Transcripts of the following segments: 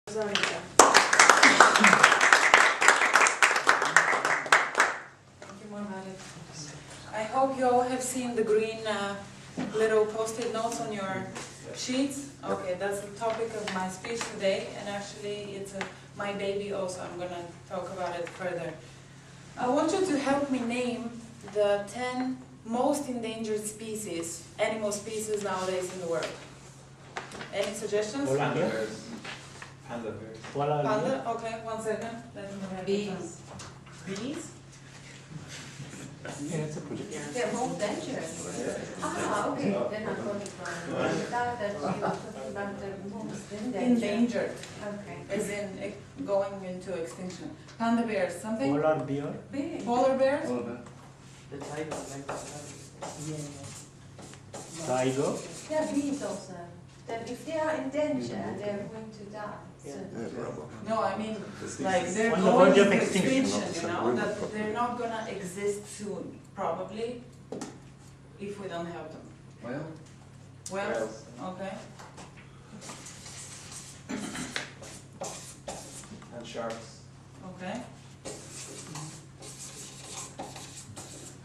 Zornitza. Thank you, Mohammed. I hope you all have seen the green little post-it notes on your sheets. Okay, that's the topic of my speech today, and actually it's my baby also. I'm going to talk about it further. I want you to help me name the 10 most endangered species, animal species nowadays in the world. Any suggestions? Panda bears. Panda bears. Panda? Okay, 1 second. Let me write it down. Bees. Bees? Yeah, it's a project. They're more dangerous. Ah, okay. Then I got it wrong. I thought that you were talking about the most endangered. Endangered, Okay. as in going into extinction. Panda bears, something? Polar bear. Big. Polar bears? The tiger, like the tiger. Yeah. Tiger. Yeah, bees also. That if they are in danger, they're going to die. So, No, I mean, like they're On the going verge of into extinction. extinction, you know, that they're not gonna exist soon, probably, if we don't have them. Well, Well, okay. and sharks. Okay.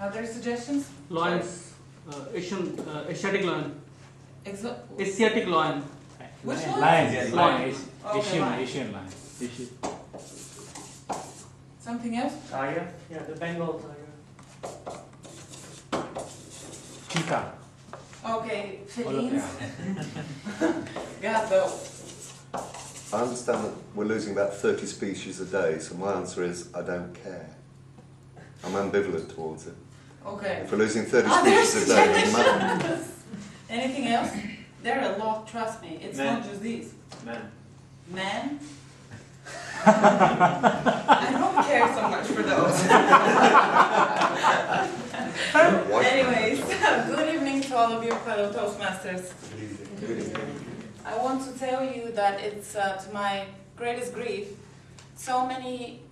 Other suggestions? Lions, Asiatic lion. Asiatic lion. Which one? Lions, yes, lion. Okay, Asian, lion. Asian lion. Something else? Tiger? Yeah, the Bengal tiger. Cheetah. Okay, All of felines. them. God, though. I understand that we're losing about 30 species a day, so my answer is I don't care. I'm ambivalent towards it. Okay. If we're losing 30 Other species a day, it doesn't matter. suggestions? Anything else? There are a lot, trust me. It's Man. not just these. Man. Men? I don't care so much for those. Anyways, good evening to all of you fellow Toastmasters. I want to tell you that it's, to my greatest grief, so many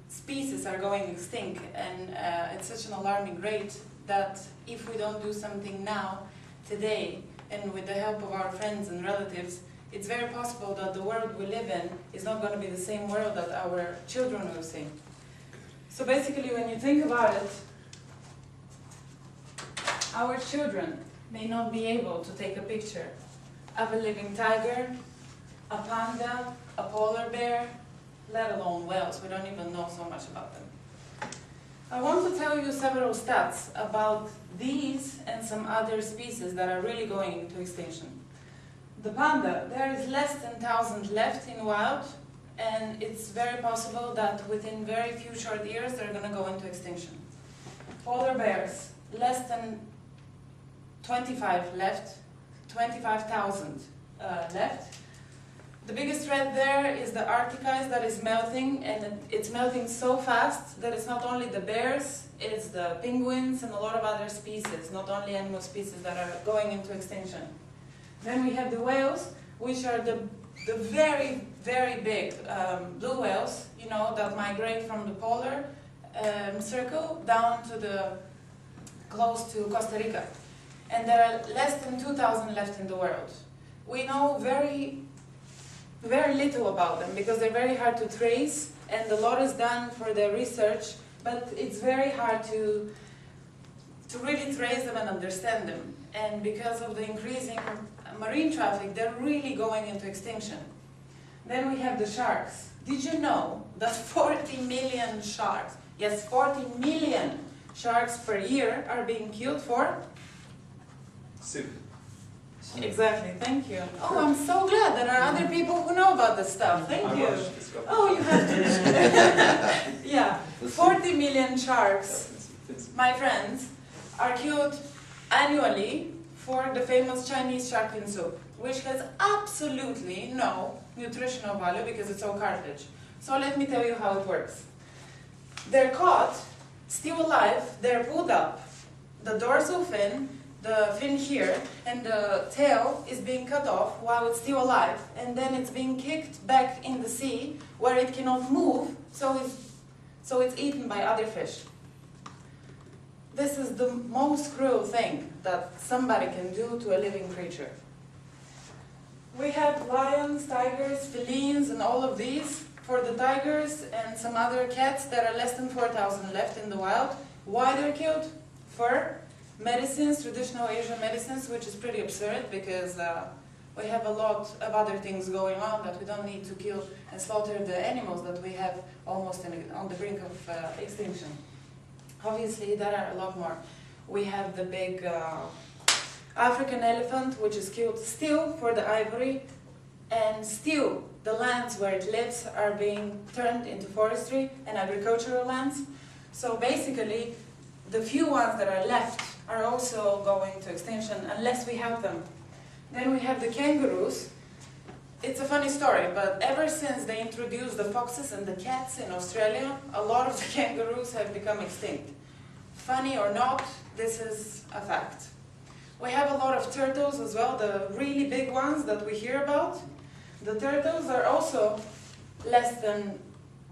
species are going extinct, and it's such an alarming rate that if we don't do something now, today, and with the help of our friends and relatives, it's very possible that the world we live in is not going to be the same world that our children will see. So basically, when you think about it, our children may not be able to take a picture of a living tiger, a panda, a polar bear, let alone whales. We don't even know so much about them. I want to tell you several stats about these and some other species that are really going into extinction. The panda, there is less than 1,000 left in wild, and it's very possible that within very few short years they're going to go into extinction. Polar bears, less than 25 left, 25,000 left. The biggest threat there is the Arctic ice that is melting, and it's melting so fast that it's not only the bears, it's the penguins and a lot of other species, not only animal species, that are going into extinction. Then we have the whales, which are the very, very big blue whales, you know, that migrate from the polar circle down to the close to Costa Rica. And there are less than 2,000 left in the world. We know very little about them because they're very hard to trace, and a lot is done for their research, but it's very hard to really trace them and understand them. And because of the increasing marine traffic, they're really going into extinction. Then we have the sharks. Did you know that 40 million sharks, yes, 40 million sharks per year are being killed for? Soup. Exactly, thank you. Oh, I'm so glad there are other people who know about this stuff. Thank you. Oh, you have to. Yeah, 40 million sharks, my friends, are killed annually for the famous Chinese shark fin soup, which has absolutely no nutritional value because it's all cartilage. So let me tell you how it works. They're caught, still alive, they're pulled up, the dorsal fin, the fin here, and the tail is being cut off while it's still alive, and then it's being kicked back in the sea where it cannot move, so it's eaten by other fish. This is the most cruel thing that somebody can do to a living creature. We have lions, tigers, felines, and all of these. For the tigers and some other cats, there are less than 4,000 left in the wild. Why they're killed? Fur, medicines, traditional Asian medicines, which is pretty absurd because we have a lot of other things going on that we don't need to kill and slaughter the animals that we have almost on the brink of extinction. Obviously, there are a lot more. We have the big African elephant, which is killed still for the ivory, and still the lands where it lives are being turned into forestry and agricultural lands. So basically, the few ones that are left are also going to extinction unless we help them. Then we have the kangaroos. It's a funny story, but ever since they introduced the foxes and the cats in Australia, a lot of the kangaroos have become extinct. Funny or not, this is a fact. We have a lot of turtles as well, the really big ones that we hear about. The turtles are also less than,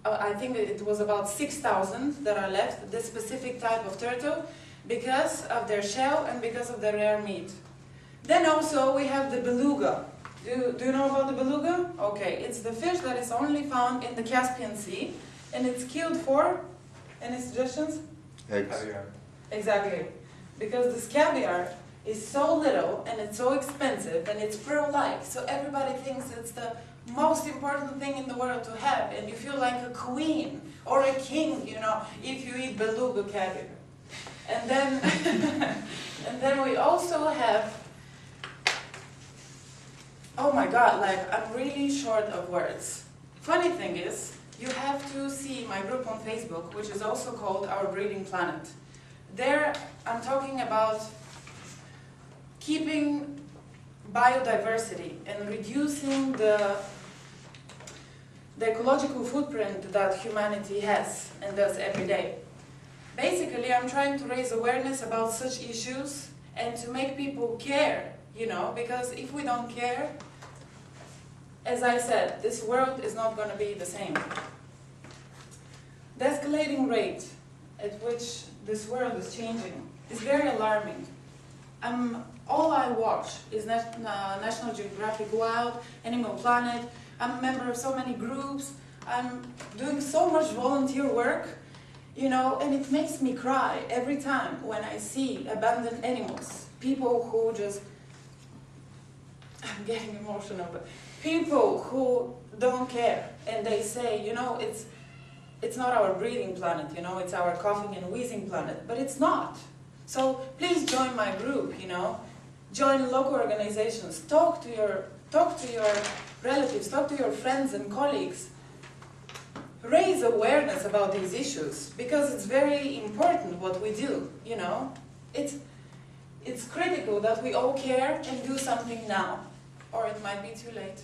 I think it was about 6,000 that are left, this specific type of turtle, because of their shell and because of the rare meat. Then also we have the beluga. Do you know about the beluga? Okay, it's the fish that is only found in the Caspian Sea, and it's killed for, any suggestions? Eggs. Caviar. Exactly, because this caviar is so little and it's so expensive and it's pearl-like, so everybody thinks it's the most important thing in the world to have, and you feel like a queen or a king, you know, if you eat beluga caviar. And then, and then we also have, oh my God, like I'm really short of words. Funny thing is, you have to see my group on Facebook, which is also called Our Breeding Planet. There, I'm talking about keeping biodiversity and reducing the ecological footprint that humanity has and does every day. Basically, I'm trying to raise awareness about such issues and to make people care, you know, because if we don't care, as I said, this world is not going to be the same. The escalating rate at which this world is changing is very alarming. All I watch is National Geographic Wild, Animal Planet. I'm a member of so many groups. I'm doing so much volunteer work, you know, and it makes me cry every time when I see abandoned animals. People who just, I'm getting emotional, but people who don't care and they say, you know, it's not our breeding planet, you know, it's our coughing and wheezing planet, but it's not. So please join my group, you know, join local organizations, talk to your relatives, talk to your friends and colleagues. Raise awareness about these issues because it's very important what we do, you know. It's critical that we all care and do something now, or it might be too late.